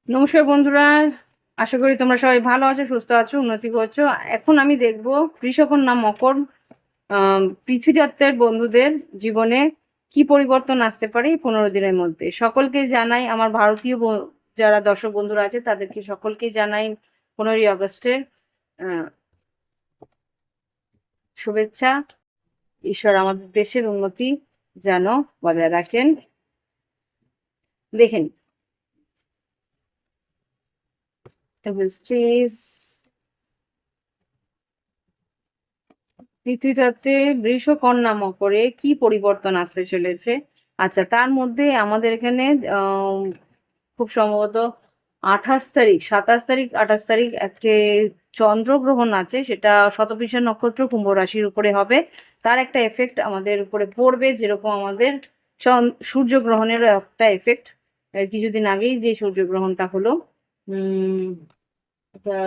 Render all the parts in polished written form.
নমস্কার বন্ধুরা, আশা করি তোমরা সবাই ভালো আছো, সুস্থ আছো, উন্নতি করছো। এখন আমি দেখব কৃষককন্যা মকর পৃথ্বীতত্ত্বের বন্ধুদের জীবনে কি পরিবর্তন আসতে পারে এই 15 দিনের মধ্যে। সকলকে জানাই, আমার ভারতীয় যারা দর্শক বন্ধুরা আছে তাদেরকে সকলকে জানাই 15ই আগস্টের আহ, শুভেচ্ছা। ঈশ্বর আমাদের দেশের উন্নতি যেন বজায় রাখেন। দেখেন প্লিজ, পৃথিবীতে বৃষকন্যা মকরে কি পরিবর্তন আসতে চলেছে। আচ্ছা, তার মধ্যে আমাদের এখানে খুব সম্ভবত 28 তারিখ, 27 তারিখ, 28 তারিখ একটি চন্দ্রগ্রহণ আছে, সেটা শতভিষা নক্ষত্র কুম্ভ রাশির উপরে হবে। তার একটা এফেক্ট আমাদের উপরে পড়বে, যেরকম আমাদের সূর্যগ্রহণেরও একটা এফেক্ট। কিছুদিন আগেই যে সূর্যগ্রহণটা হলো, এটা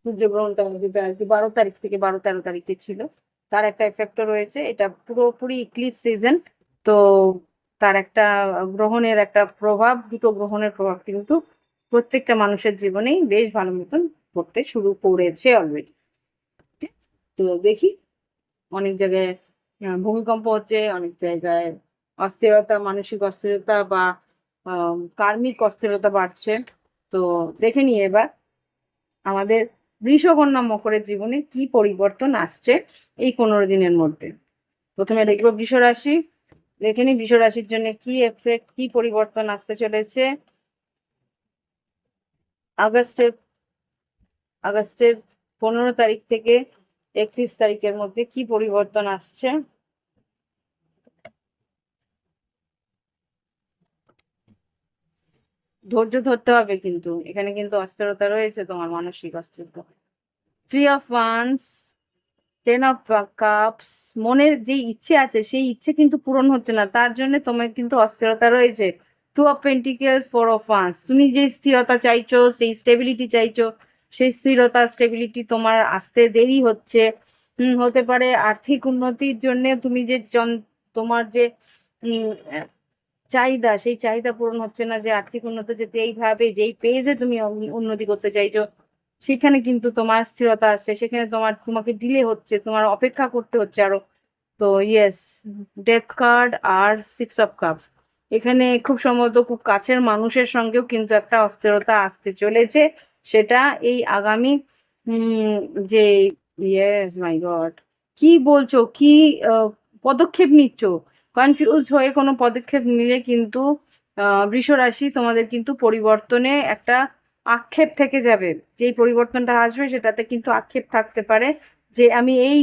সূর্যগ্রহণটা যেটা আর কি 12 তারিখ থেকে 12-13 তারিখে ছিল, তার একটা এফেক্টও রয়েছে। এটা পুরোপুরি ইক্লিপস সিজন, তো তার একটা গ্রহণের একটা প্রভাব, দুটো গ্রহণের প্রভাব কিন্তু প্রত্যেকটা মানুষের জীবনেই বেশ ভালো মতন পড়তে শুরু করেছে অলরেডি। তো দেখি, অনেক জায়গায় ভূমিকম্প হচ্ছে, অনেক জায়গায় অস্থিরতা, মানসিক অস্থিরতা বা কার্মিক অস্থিরতা বাড়ছে। তো দেখে নিই এবার আমাদের বৃষকন্যা মকরের জীবনে কি পরিবর্তন আসছে এই 15 দিনের মধ্যে। প্রথমে দেখবো বৃষ রাশি। দেখে নি বৃষ রাশির জন্য কি এফেক্ট, কি পরিবর্তন আসতে চলেছে আগস্টের আগস্টের 15 তারিখ থেকে 31 তারিখের মধ্যে কি পরিবর্তন আসছে। ধৈর্য ধরতে হবে, কিন্তু এখানে কিন্তু অস্থিরতা রয়েছে, তোমার মানসিক অস্থিরতা। 3 অফ ওয়ান্স, 10 অফ কাপস, মনের যে ইচ্ছে আছে সেই ইচ্ছে কিন্তু পূরণ হচ্ছে না, তার জন্য তোমার কিন্তু অস্থিরতা রয়েছে। 2 অফ পেন্টিকেলস, 4 অফ ওয়ান্স, তুমি যে স্থিরতা চাইছো, সেই স্টেবিলিটি চাইছো, সেই স্থিরতা স্টেবিলিটি তোমার আসতে দেরি হচ্ছে। হতে পারে আর্থিক উন্নতির জন্য তুমি যে তোমার যে উম, আহ, চাহিদা, সেই চাহিদা পূরণ হচ্ছে না, যে আর্থিক উন্নতি যেতে এইভাবে যেই পেজে তুমি উন্নতি করতে চাইছো সেখানে কিন্তু তোমার স্থিরতা আসছে, সেখানে তোমাকে ডিলে হচ্ছে, তোমার অপেক্ষা করতে হচ্ছে আরো। তো ইয়েস, ডেথ কার্ড আর 6 অফ কাপস, এখানে খুব সম্ভবত খুব কাছের মানুষের সঙ্গেও কিন্তু একটা অস্থিরতা আসতে চলেছে। সেটা এই আগামী উম যে, ইয়েস মাই গড, কি বলছো, কি পদক্ষেপ নিচ্ছ, কনফিউজ হয়ে কোনো পদক্ষেপ নিলে কিন্তু বৃষ রাশি তোমাদের কিন্তু পরিবর্তনে একটা আক্ষেপ থেকে যাবে। যেই পরিবর্তনটা আসবে সেটাতে কিন্তু আক্ষেপ থাকতে পারে, যে আমি এই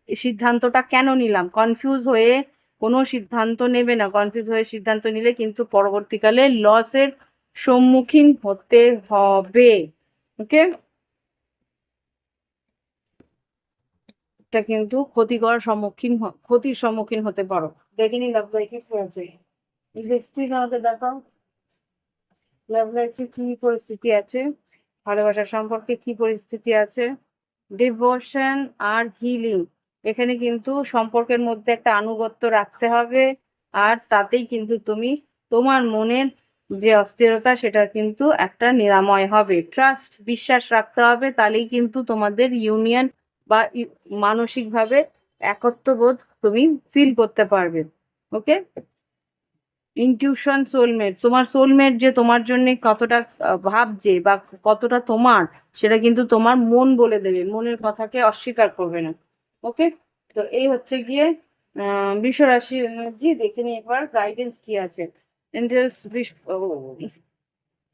সিদ্ধান্তটা কেন নিলাম। কনফিউজ হয়ে কোনো সিদ্ধান্ত নেবে না, কনফিউজ হয়ে সিদ্ধান্ত নিলে কিন্তু পরবর্তীকালে লসের সম্মুখীন হতে হবে। ওকে, এটা কিন্তু ক্ষতির সম্মুখীন হতে পারো। দেখে নি লাভ লাইফে কি আছে, এই যে স্ক্রিন আমাকে দেখাও, লাভ লাইফে কি পরিস্থিতি আছে, ভালোবাসার সম্পর্কে কি পরিস্থিতি আছে। ডিভোশন আর হিলিং, এখানে কিন্তু সম্পর্কের মধ্যে একটা আনুগত্য রাখতে হবে, আর তাতেই কিন্তু তুমি তোমার মনের যে অস্থিরতা সেটা কিন্তু একটা নিরাময় হবে। ট্রাস্ট, বিশ্বাস রাখতে হবে, তাহলেই কিন্তু তোমাদের ইউনিয়ন বা মানসিকভাবে একত্ববোধ তুমি ফিল করতে পারবে। ওকে, ইনটিউশন, সোলমেট, তোমার সোলমেট যে তোমার জন্য কতটা ভাবছে বা কতটা তোমার, সেটা কিন্তু তোমার মন বলে দেবে, মনের কথাকে অস্বীকার করবে না। ওকে, তো এই হচ্ছে গিয়ে বৃষ রাশির এনার্জি। দেখে নিই একবার গাইডেন্স কি আছে। এঞ্জেলস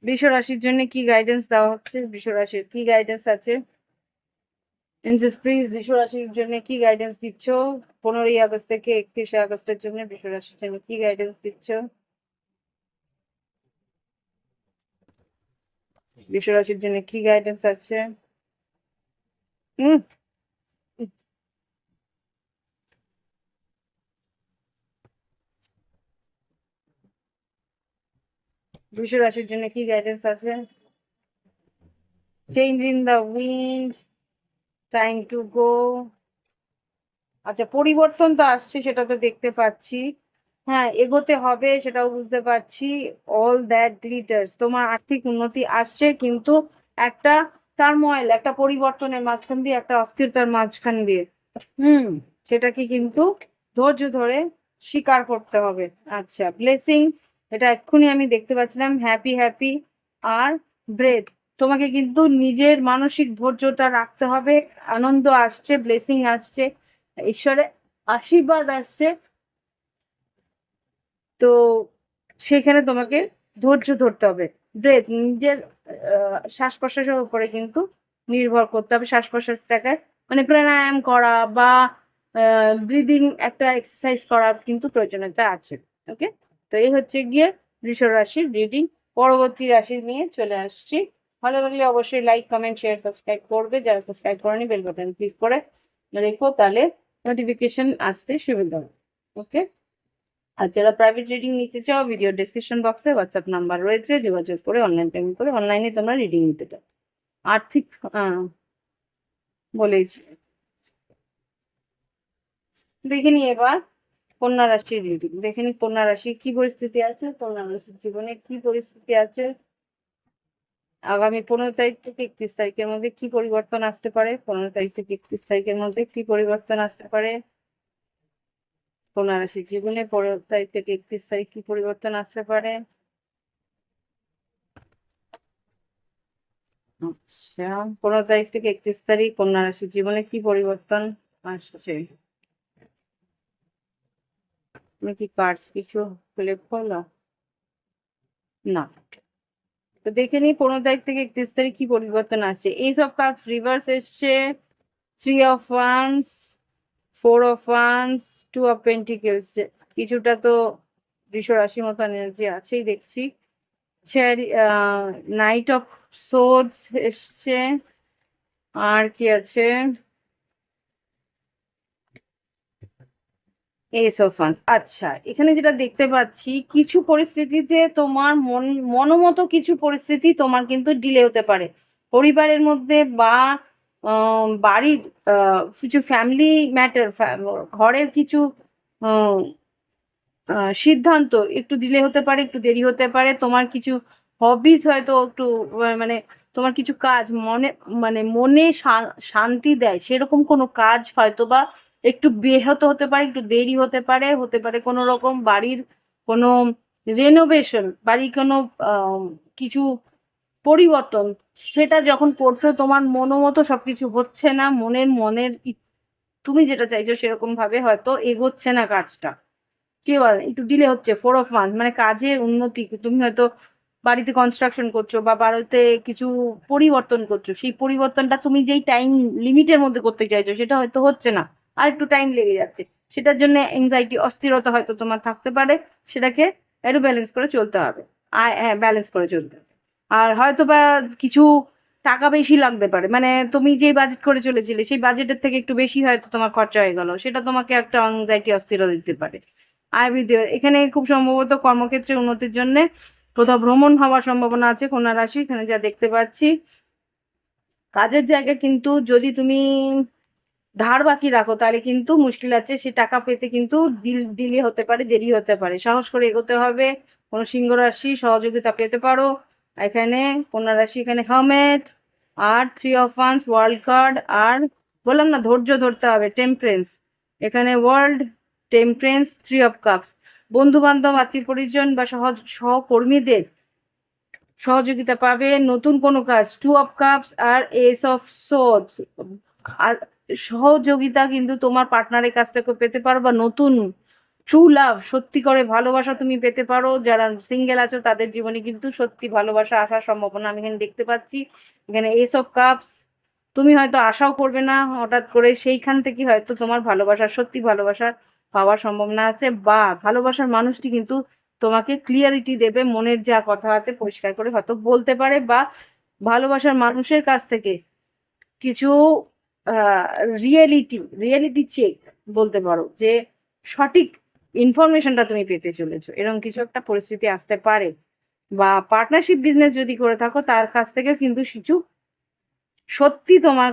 বৃষ রাশির জন্য কি গাইডেন্স দেওয়া হচ্ছে, বৃষ রাশির কি গাইডেন্স আছে। এঞ্জেলস প্লিজ বৃষ রাশির জন্য কি গাইডেন্স দিচ্ছ 15ই আগস্ট থেকে 31শে আগস্টের জন্য, বৃষ রাশির জন্য কি গাইডেন্স দিচ্ছ। বিশ্বরাশির জন্য কি গাইডেন্স আছে। হুম, বিশ্বরাশির জন্য কি গাইডেন্স আছে। Change in the wind, time to go. আচ্ছা, পরিবর্তন তো আসছে, সেটা তো দেখতে পাচ্ছি। হ্যাঁ, এগোতে হবে সেটাও বুঝতে পারছি। অল দ্যাট গ্লিটার্স, তোমার আর্থিক উন্নতি আসছে, কিন্তু একটা টার্মোয়েল, একটা পরিবর্তনের মাঝখান দিয়ে, একটা অস্থিরতার মাঝখান দিয়ে। হুম, সেটাকে কিন্তু ধৈর্য ধরে স্বীকার করতে হবে। আচ্ছা, ব্লেসিং, এটা এক্ষুনি আমি দেখতে পাচ্ছিলাম, হ্যাপি হ্যাপি আর ব্রেথ। তোমাকে কিন্তু নিজের মানসিক ধৈর্যটা রাখতে হবে। আনন্দ আসছে, ব্লেসিং আসছে, ঈশ্বরের আশীর্বাদ আসছে, তো সেখানে তোমাকে ধৈর্য ধরতে হবে। ব্রেথ, নিজের শ্বাস প্রশ্বাসের উপরে কিন্তু নির্ভর করতে হবে। শ্বাস প্রশ্বাসটাকে মানে প্রাণায়াম করা বা ব্রিদিং একটা এক্সারসাইজ করার কিন্তু প্রয়োজনীয়তা আছে। ওকে, তো এই হচ্ছে গিয়ে বৃষ রাশির রিডিং। পরবর্তী রাশি নিয়ে চলে আসছি। ভালো লাগলে অবশ্যই লাইক কমেন্ট শেয়ার সাবস্ক্রাইব করবে, যারা সাবস্ক্রাইব করেনি বেল বাটন ক্লিক করে রেখো, তাহলে নোটিফিকেশন আসতে সুবিধা হবে। ওকে, আর যারা প্রাইভেট রিডিং নিতে চাও, ভিডিও ডেসক্রিপশন বক্সে হোয়াটসঅ্যাপ নাম্বার রয়েছে, যোগাযোগ করে অনলাইন পেমেন্ট করে অনলাইনে তোমরা রিডিং নিতে চাও। আর্থিক বলেছি। দেখে নি এবার কন্যা রাশির রিডিং, দেখে নি কন্যা রাশি কি পরিস্থিতি আছে, কন্যা রাশির জীবনে কি পরিস্থিতি আছে, আগামী 15 তারিখ থেকে 31 তারিখের মধ্যে কি পরিবর্তন আসতে পারে, 15 তারিখ থেকে 31 তারিখের মধ্যে কি পরিবর্তন আসতে পারে কন্যা রাশির জীবনে, 15 তারিখ থেকে 31 তারিখ কি পরিবর্তন আসতে পারে। আচ্ছা, 15 তারিখ থেকে 31 তারিখ কন্যা রাশির জীবনে কি পরিবর্তন আসছে, তুমি কি কার্ডস কিছু ফিলিপ করলো? না, তো দেখে নি 15 তারিখ থেকে 31 তারিখ কি পরিবর্তন আসছে। এইসব কার্ড রিভার্স এসছে, 3 of once, 4 of wands, 2 of pentacles. কিছুটা তো বৃষ রাশির মতো এনার্জি আছেই দেখছি। নাইট অফ সোর্ডস এসছে, আর কি আছে, এস অফ ওয়ান্স। আচ্ছা, এখানে যেটা দেখতে পাচ্ছি, কিছু পরিস্থিতিতে তোমার মনোমতো কিছু পরিস্থিতি তোমার কিন্তু ডিলে হতে পারে পরিবারের মধ্যে, বা বাড়ির কিছু ফ্যামিলি ম্যাটার, ঘরের কিছু আহ, সিদ্ধান্ত একটু ডিলে হতে পারে, একটু দেরি হতে পারে। তোমার কিছু হবিজ হয়তো একটু মানে তোমার কিছু কাজ মনে শান্তি দেয় সেরকম কোনো কাজ হয়তো বা একটু ব্যাহত হতে পারে, একটু দেরি হতে পারে। হতে পারে কোনো রকম বাড়ির কোনো রেনোভেশন, বাড়ির কোনো কিছু পরিবর্তন, সেটা যখন করছো তোমার মতো সবকিছু হচ্ছে না, তুমি যেটা চাইছো সেরকম ভাবে হয়তো এগোচ্ছে না কাজটা, কি বল, একটু ডিলে হচ্ছে। 4 অফ ওয়ান্স মানে কাজের উন্নতি, তুমি হয়তো বাড়িতে কনস্ট্রাকশন করছো বা বাড়িতে কিছু পরিবর্তন করছো, সেই পরিবর্তনটা তুমি যেই টাইম লিমিটের মধ্যে করতে চাইছো সেটা হয়তো হচ্ছে না, আর একটু টাইম লেগে যাচ্ছে। সেটার জন্য এংজাইটি, অস্থিরতা হয়তো তোমার থাকতে পারে, সেটাকে একটু ব্যালেন্স করে চলতে হবে। হ্যাঁ, ব্যালেন্স করে চলতে হবে। আর হয়তো বা কিছু টাকা বেশি লাগতে পারে, মানে তুমি যে বাজেট করে চলেছিলে সেই বাজেটের থেকে একটু বেশি হয়তো তোমার খরচা হয়ে গেল, সেটা তোমাকে একটা অ্যাংজাইটি, অস্থিরতা দিতে পারে। আবৃত্তি, এখানে খুব সম্ভবত কর্মক্ষেত্রে উন্নতির জন্য কোথাও ভ্রমণ হওয়ার সম্ভাবনা আছে কন্যা রাশি, এখানে যা দেখতে পাচ্ছি। কাজের জায়গায় কিন্তু যদি তুমি ধার বাকি রাখো তাহলে কিন্তু মুশকিল আছে, সে টাকা পেতে কিন্তু ডিলে হতে পারে, দেরি হতে পারে। সাহস করে এগোতে হবে, কোনো সিংহ রাশি সহযোগিতা পেতে পারো এখানে। কন্যা রাশি এখানে হারমেট আর 3 অফ ওয়ান্স, ওয়ার্ল্ড কার্ড, আর বললাম না ধৈর্য ধরতে হবে, টেম্পারেন্স। এখানে ওয়ার্ল্ড, টেম্পারেন্স, 3 অফ কাপস। বন্ধু বান্ধব, আত্মীয় পরিজন বা সহকর্মীদের সহযোগিতা পাবে, নতুন কোনো কাজ, 2 অফ কাপস আর এস অফ সোর্ডস। আর সহযোগিতা কিন্তু তোমার পার্টনারের কাছ থেকে পেতে পারো, বা নতুন ট্রু লাভ, সত্যি করে ভালোবাসা তুমি পেতে পারো। যারা সিঙ্গেল আছো তাদের জীবনে কিন্তু সত্যি ভালোবাসা আসার সম্ভাবনা আমি এখানে দেখতে পাচ্ছি। এখানে এস অফ কাপস, তুমি হয়তো আশাও করবে না হঠাৎ করে, সেইখান থেকে হয়তো তোমার ভালোবাসা, সত্যি ভালোবাসা পাওয়ার সম্ভাবনা আছে, বা ভালোবাসার মানুষটি কিন্তু তোমাকে ক্লিয়ারিটি দেবে, মনের যা কথা আছে পরিষ্কার করে হয়তো বলতে পারে, বা ভালোবাসার মানুষের কাছ থেকে কিছু রিয়েলিটি চেক বলতে পারো, যে সঠিক ইনফরমেশনটা তুমি পেতে চলেছো, এরকম কিছু একটা পরিস্থিতি আসতে পারে। বা পার্টনারশিপ বিজনেস যদি করে থাকো তার কাছ থেকে কিন্তু কিছু সত্যি তোমার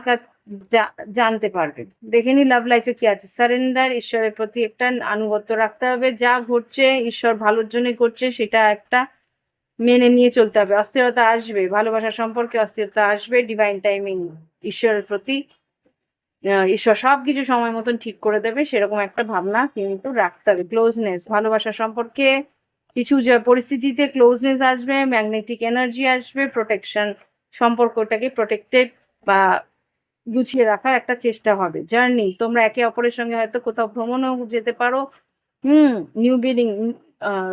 জানতে পারবে। দেখে নি লাভ লাইফে কি আছে। সারেন্ডার, ঈশ্বরের প্রতি একটা আনুগত্য রাখতে হবে। যা ঘটছে ঈশ্বর ভালোর জন্য করছে, সেটা একটা মেনে নিয়ে চলতে হবে। অস্থিরতা আসবে, ভালোবাসার সম্পর্কে অস্থিরতা আসবে, ডিভাইন টাইমিং, ঈশ্বরের প্রতি ঈশ্বর সবকিছু সময় মতন ঠিক করে দেবে, সেরকম একটা ভাবনা কিন্তু রাখতে হবে। ক্লোজনেস, ভালোবাসার সম্পর্কে কিছু যে পরিস্থিতিতে ক্লোজনেস আসবে, ম্যাগনেটিক এনার্জি আসবে, প্রোটেকশন, সম্পর্কটাকে প্রোটেক্টেড বা গুছিয়ে রাখার একটা চেষ্টা হবে। জার্নি, তোমরা একে অপরের সঙ্গে হয়তো কোথাও ভ্রমণেও যেতে পারো। নিউ বিগিনিং,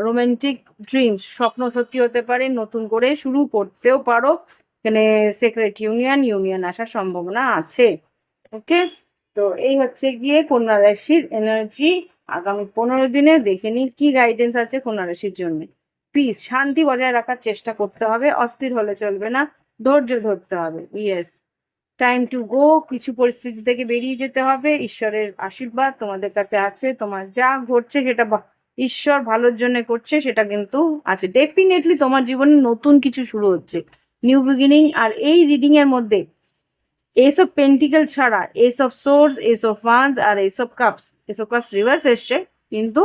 রোমান্টিক ড্রিমস, স্বপ্ন সত্যি হতে পারে, নতুন করে শুরু করতেও পারো। এখানে সেক্রেট ইউনিয়ন আসার সম্ভাবনা আছে। ওকে, তো এই হচ্ছে গিয়ে কন্যা রাশির এনার্জি আগামী 15 দিনে। দেখে নিই কি গাইডেন্স আছে কন্যা রাশির জন্য। পিস, শান্তি বজায় রাখার চেষ্টা করতে হবে, অস্থির হলে চলবে না, ধৈর্য ধরতে হবে। ইয়েস, টাইম টু গো, কিছু পরিস্থিতি থেকে বেরিয়ে যেতে হবে। ঈশ্বরের আশীর্বাদ তোমাদের কাছে আছে, তোমার যা ঘটছে সেটা ঈশ্বর ভালোর জন্য করছে, সেটা কিন্তু আছে। ডেফিনেটলি তোমার জীবনে নতুন কিছু শুরু হচ্ছে, নিউ বিগিনিং। আর এই রিডিং এর মধ্যে এস অফ পেন্টিকেল ছাড়া ace of swords, ace of wands আর এস অফ কাপস রিভার্স এসছে, কিন্তু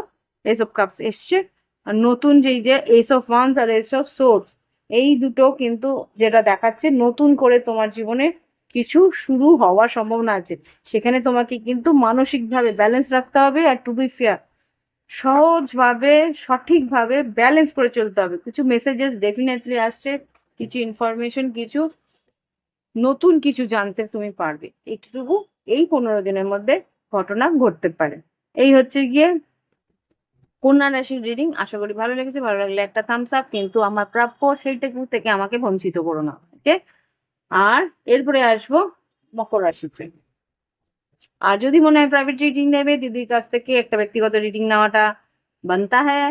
এস অফ কাপস এসছে। আর নতুন যে এস অফ ওয়ান্স আর এস অফ সোর্স, এই দুটো কিন্তু যেটা দেখাচ্ছে নতুন করে তোমার জীবনে কিছু শুরু হওয়ার সম্ভাবনা আছে। সেখানে তোমাকে কিন্তু মানসিকভাবে ব্যালেন্স রাখতে হবে। আর টু বি ফেয়ার, সহজভাবে সঠিকভাবে ব্যালেন্স করে চলতে হবে। কিছু মেসেজেস ডেফিনেটলি আসছে, কিছু ইনফরমেশন, কিছু নতুন কিছু জানতে তুমি পারবে। এইটুকু এই 15 দিনের মধ্যে ঘটনা ঘটতে পারে। এই হচ্ছে গিয়ে কন্যা রাশির রিডিং। আশা করি ভালো লেগেছে। ভালো লাগলে একটা থামস আপ, কিন্তু আমার প্রাপ্য সেইটুকু থেকে আমাকে বঞ্চিত করো না। ওকে, আর এরপরে আসবো মকর রাশিতে। আর যদি মনে হয় প্রাইভেট রিডিং নেবে, দিদির কাছ থেকে একটা ব্যক্তিগত রিডিং নেওয়াটা বানতা হ্যাঁ,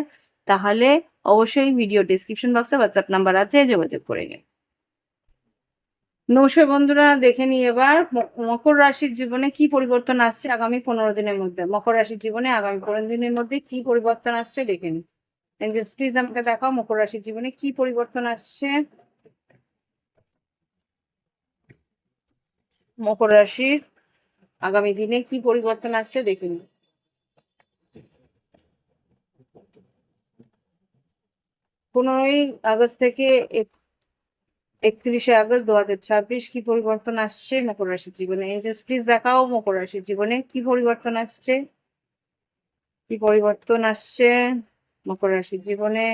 তাহলে অবশ্যই ভিডিও ডিসক্রিপশন বক্সে হোয়াটসঅ্যাপ নাম্বার আছে, যোগাযোগ করে নিন। নমস্কার বন্ধুরা, দেখে নিই এবার মকর রাশির জীবনে কি পরিবর্তন আসছে আগামী 15 দিনের মধ্যে। মকর রাশির জীবনে আগামী 15 দিনের মধ্যে কি পরিবর্তন আসছে দেখে নিই। প্লিজ আমাকে দেখাও মকর রাশির জীবনে কি পরিবর্তন আসছে। মকর রাশির আগামী দিনে কি পরিবর্তন আসছে দেখে নিই। 15ই আগস্ট থেকে 31শে আগস্ট 2026 কি পরিবর্তন আসছে মকর রাশির জীবনে। এঞ্জেলস প্লিজ দেখাও মকর রাশির জীবনে কি পরিবর্তন আসছে, কি পরিবর্তন আসছে মকর রাশির জীবনে।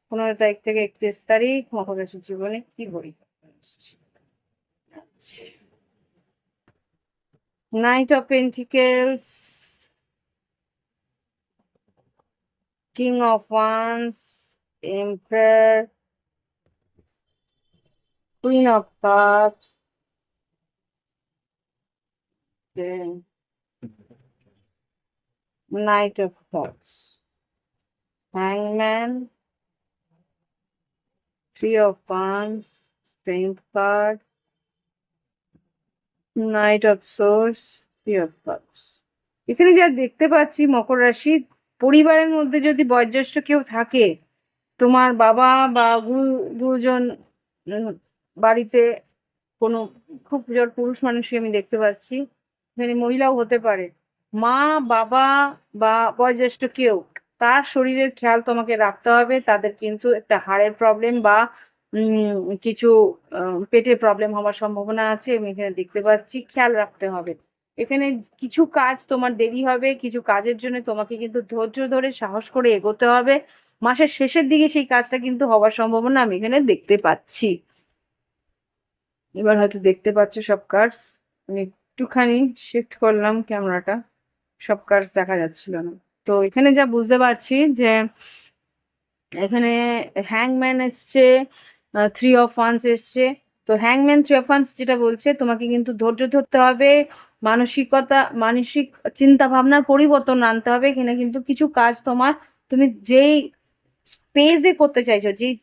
15 তারিখ থেকে 31 তারিখ মকর রাশির জীবনে কি পরিবর্তন আসছে। Knight of pentacles, king of wands, empire, queen of cups, knight of cups, হ্যাংম্যান, three of wands, strength card, knight of swords, three of cups. এখানে যা দেখতে পাচ্ছি মকর রাশি, পরিবারের মধ্যে যদি বয়োজ্যেষ্ঠ কেউ থাকে, তোমার বাবা বা গুরুজন, বাড়িতে কোনো খুব জোর পুরুষ মানুষই আমি দেখতে পাচ্ছি, এখানে মহিলাও হতে পারে। মা, বাবা বা বয়োজ্যেষ্ঠ কেউ, তার শরীরের খেয়াল তোমাকে রাখতে হবে। তাদের কিন্তু একটা হাড়ের প্রবলেম বা কিছু পেটের প্রবলেম হওয়ার সম্ভাবনা আছে, আমি এখানে দেখতে পাচ্ছি, খেয়াল রাখতে হবে। এখানে কিছু কাজ তোমার দেরি হবে, কিছু কাজের জন্য তোমাকে কিন্তু ধৈর্য ধরে সাহস করে এগোতে হবে। মাসের শেষের দিকে সেই কাজটা কিন্তু হওয়ার সম্ভাবনা আমি এখানে দেখতে পাচ্ছি। এবার হয়তো দেখতে পাচ্ছ সব কার্ডস, আমি একটুখানি শিফট করলাম ক্যামেরাটা, সব কার্ডস দেখা যাচ্ছিল না। তো এখানে যা বুঝতে পারছি যে এখানে হ্যাংম্যান এসছে, থ্রি অফ ওয়ান্স এসছে। তো হ্যাংম্যান, থ্রি অফ ওয়ান্স যেটা বলছে তোমাকে কিন্তু ধৈর্য ধরতে হবে, মানসিক চিন্তা ভাবনার পরিবর্তন আনতে হবে। এখানে কিন্তু কিছু কাজ তোমার, তুমি যেই স্পেসে করতে চাইছো, যেই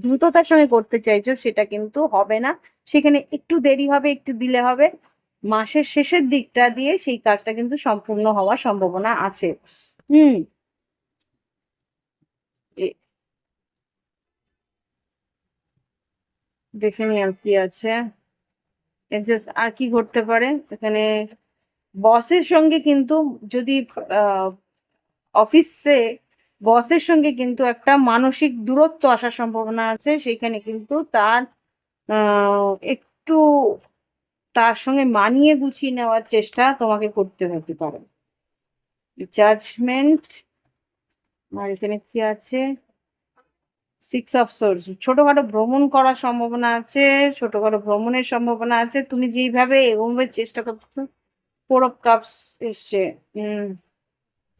দ্রুততার সঙ্গে করতে চাইছো, সেটা কিন্তু হবে না। সেখানে একটু দেরি হবে, একটু দিলে হবে। মাসের শেষের দিকটা দিয়ে সেই কাজটা কিন্তু সম্পূর্ণ হওয়ার সম্ভাবনা আছে। হুম, দেখে নি আর কি আছে। জাস্ট আর কি ঘটতে পারে এখানে, বসের সঙ্গে কিন্তু যদি অফিসে বসের সঙ্গে কিন্তু একটা মানসিক দূরত্ব আসার সম্ভাবনা আছে, সেখানে কিন্তু তার একটু তার সঙ্গে মানিয়ে গুছিয়ে নেওয়ার চেষ্টা তোমাকে করতে হতে পারে। জাজমেন্ট, আর এখানে কি আছে, সিক্স অফ সোর্স, ছোটখাটো ভ্রমণ করার সম্ভাবনা আছে, ছোটখাটো ভ্রমণের সম্ভাবনা আছে, তুমি যেইভাবে এগোবে চেষ্টা করছো। ফোর অফ কাপস এসছে। Hmm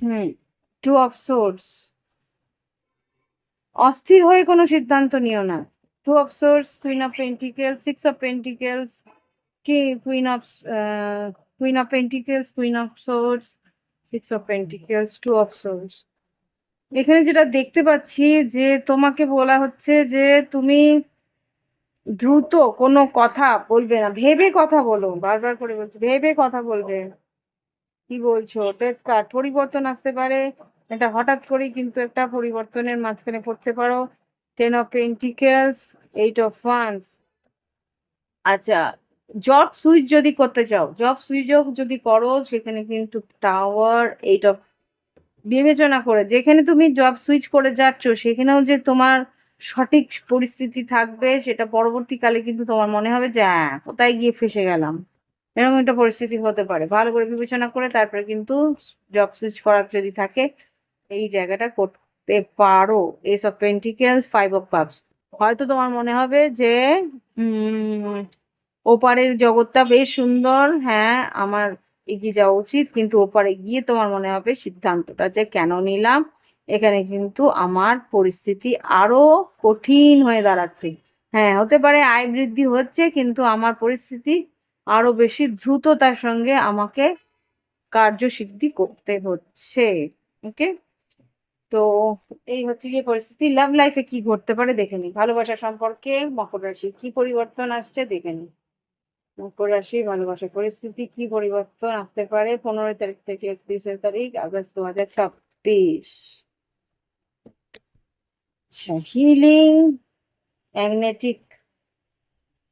hmm two of swords, অস্থির হয়ে কোনো সিদ্ধান্ত নিও না। Two of swords, queen of pentacles, six of pentacles, কি queen of pentacles, queen of swords, six of pentacles, two of swords. এখানে যেটা দেখতে পাচ্ছি যে তোমাকে বলা হচ্ছে যে তুমি দ্রুত কোনো কথা বলবে না, ভেবে কথা বলো, বারবার করে বলছি ভেবে কথা বলবে। কি বলছো, টেস্ট কার্ড, পরিবর্তন আসতে পারে, এটা হঠাৎ করেই কিন্তু একটা পরিবর্তনের মাঝখানে পড়তে পারো। Ten of pentacles, eight of wands. আচ্ছা, জব সুইচ যদি করতে চাও, জব সুইচও যদি করো, সেখানে কিন্তু টাওয়ার, এইট অফ, বিবেচনা করে যেখানে তুমি জব সুইচ করে যাচ্ছ সেখানেও যে তোমার সঠিক পরিস্থিতি থাকবে, সেটা পরবর্তীকালে কিন্তু তোমার মনে হবে যে হ্যাঁ, কোথায় গিয়ে ফেসে গেলাম, এরকম একটা পরিস্থিতি হতে পারে। ভালো করে বিবেচনা করে তারপরে কিন্তু জব সুইচ করার যদি থাকে, এই জায়গাটা করতে পারো। S of pentacles, five of cups, হয়তো তোমার মনে হবে যে উম ওপারের জগৎটা বেশ সুন্দর, হ্যাঁ আমার এগিয়ে যাওয়া উচিত, কিন্তু ওপারে গিয়ে তোমার মনে হবে সিদ্ধান্তটা যে কেন নিলাম, এখানে কিন্তু আমার পরিস্থিতি আরো কঠিন হয়ে দাঁড়াচ্ছে। হ্যাঁ, হতে পারে আয় বৃদ্ধি হচ্ছে, কিন্তু আমার পরিস্থিতি আরো বেশি দ্রুততার সঙ্গে আমাকে কার্যসিদ্ধি করতে হচ্ছে। ওকে, তো এই হচ্ছে গিয়ে পরিস্থিতি। লাভ লাইফে কি ঘটতে পারে দেখে নি, ভালোবাসা সম্পর্কে মকর রাশি কি পরিবর্তন আসছে দেখে নি। মকর রাশি ভালোবাসার পরিস্থিতি কি পরিবর্তন আসতে পারে 15 তারিখ থেকে 31 তারিখ আগস্ট 2026। আচ্ছা, হিলিং, ম্যাগনেটিক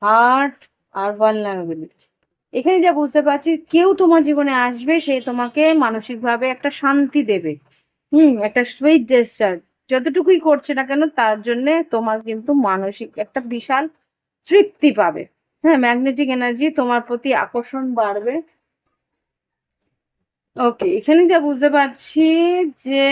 হার্ট, আর ভালনারেবিলিটি। এখানে যা বুঝতে পারছি, কেউ তোমার জীবনে আসবে, সে তোমাকে মানসিকভাবে একটা শান্তি দেবে। একটা সুইট জেস্টার, যতটুকুই করছে না কেন তার জন্য তোমার কিন্তু মানসিক একটা বিশাল তৃপ্তি পাবে। হ্যাঁ, ম্যাগনেটিক এনার্জি, তোমার প্রতি আকর্ষণ বাড়বে। ওকে, এখানে যা বুঝতে পারছি যে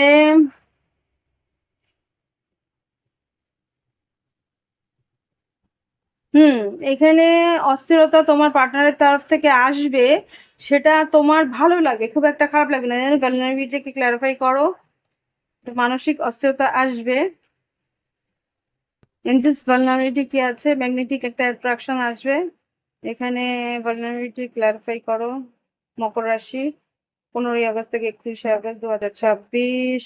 হুম এখানে অস্থিরতা তোমার পার্টনারের তরফ থেকে আসবে, সেটা তোমার ভালো লাগে, খুব একটা খারাপ লাগে না। ভ্যালনারেবিলিটিকে ক্ল্যারিফাই করো, মানসিক অস্থিরতা আসবে। এনজেলস ভালনারেবিলিটি কি আছে, ম্যাগনেটিক একটা অ্যাট্রাকশন আসবে। এখানে ভালনারেবিলিটি ক্ল্যারিফাই করো, মকর রাশি 15ই আগস্ট থেকে 31শে আগস্ট 2026।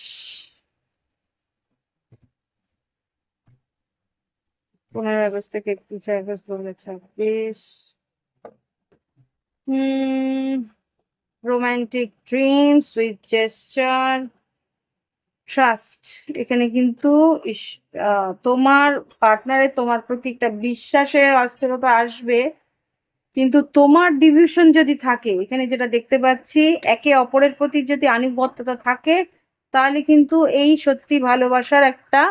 15ই আগস্ট থেকে 31শে আগস্ট 2026। Romantic dream, sweet gesture, trust. এখানে কিন্তু তোমার পার্টনারের তোমার প্রতি একটা বিশ্বাসের অস্থিরতা আসবে, কিন্তু তোমার ডিভিশন যদি থাকে, এখানে যেটা দেখতে পাচ্ছি, একে অপরের প্রতি যদি আনুগত্যতা থাকে, তাহলে কিন্তু এই সত্যি ভালোবাসার একটা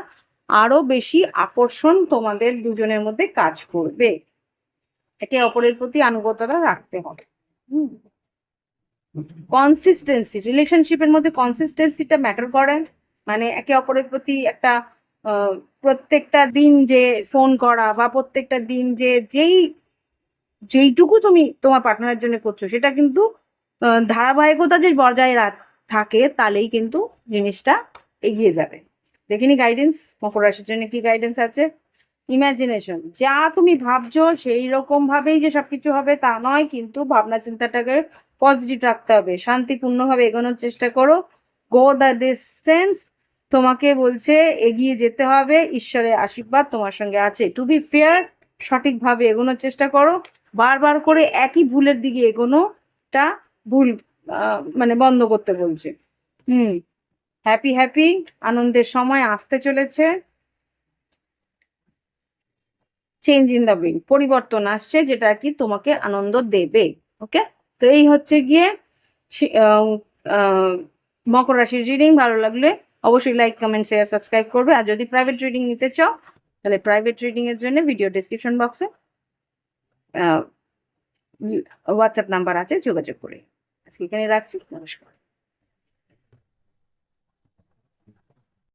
আরো বেশি আকর্ষণ তোমাদের দুজনের মধ্যে কাজ করবে। একে অপরের প্রতি আনুগত্যতা রাখতে হবে। হুম কনসিস্টেন্সি, রিলেশনশিপের মধ্যে কনসিস্টেন্সিটা ম্যাটার করে। মানে একে অপরের প্রতি একটা প্রত্যেকটা দিন যে ফোন করা, বা প্রত্যেকটা দিন যে যেইটুকু তুমি তোমার পার্টনারের জন্য করছো, সেটা কিন্তু ধারাবাহিকতা যে বজায় থাকে, তাহলেই কিন্তু জিনিসটা এগিয়ে যাবে। দেখিনি গাইডেন্স মকর রাশির জন্য কি গাইডেন্স আছে। ইমাজিনেশন, যা তুমি ভাবছো সেই রকম ভাবেই যে সবকিছু হবে তা নয়, কিন্তু ভাবনা চিন্তাটাকে পজিটিভ রাখতে হবে, শান্তিপূর্ণভাবে এগোনোর চেষ্টা করো। গো দ্য ডিস্টেন্স, তোমাকে বলছে এগিয়ে যেতে হবে, ঈশ্বরের আশীর্বাদ তোমার সঙ্গে আছে। টু বি ফেয়ার, সঠিকভাবে এগোনোর চেষ্টা করো। বারবার করে একই ভুলের দিকে এগোনোটা ভুল, মানে বন্ধ করতে বলছে। হুম হ্যাপি হ্যাপি, আনন্দের সময় আসতে চলেছে। চেঞ্জ ইন দ্য উইন্ড, পরিবর্তন আসছে যেটা আর কি তোমাকে আনন্দ দেবে। ওকে, তো এই হচ্ছে গিয়ে মকর রাশির রিডিং। ভালো লাগলে অবশ্যই লাইক, কমেন্ট, শেয়ার, সাবস্ক্রাইব করবে। আর যদি প্রাইভেট রিডিং নিতে চাও তাহলে প্রাইভেট রিডিং এর জন্য ভিডিও ডেসক্রিপশন বক্সে হোয়াটসঅ্যাপ নাম্বার আছে, যোগাযোগ করে। আজকে এখানে রাখছি, নমস্কার।